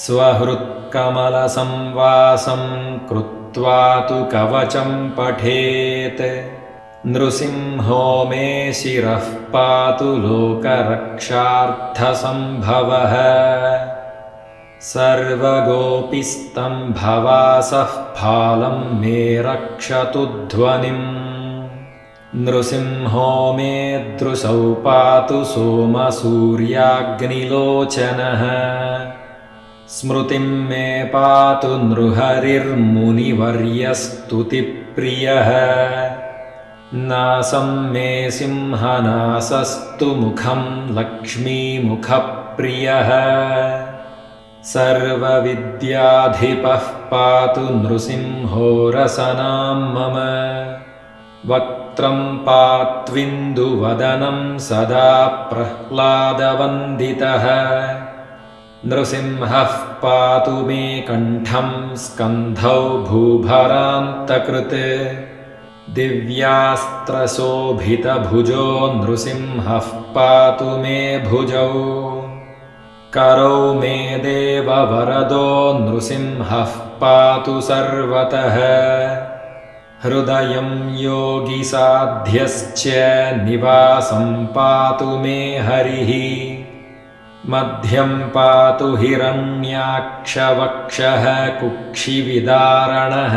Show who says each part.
Speaker 1: स्वहृत्कमलसंवासं कृत्वा तु कवचं पठेत् नृसिंहो मे शिरः पातु लोकरक्षार्थसम्भवः सर्वगोपिस्तम्भवासः फालं मे रक्षतु ध्वनिम् नृसिंहो मे दृशौ पातु सोमसूर्याग्निलोचनः स्मृतिं मे पातु नृहरिर्मुनिवर्यस्तुतिप्रियः नासं मे सिंहनासस्तु मुखं लक्ष्मीमुखप्रियः सर्वविद्याधिपः पातु नृसिंहो रसनां मम वक्त्रं पात्विन्दुवदनं सदा प्रह्लादवन्दितः नृसिंहः पातु मे कण्ठं स्कन्धौ भूभरान्तकृत् दिव्यास्त्रशोभितभुजो नृसिंहः पातु मे भुजौ करौ मे देववरदो नृसिंहः पातु सर्वतः हृदयं योगिसाध्यश्च निवासं पातु मे हरिः मध्यं पातु हिरण्याक्षवक्षः कुक्षिविदारणः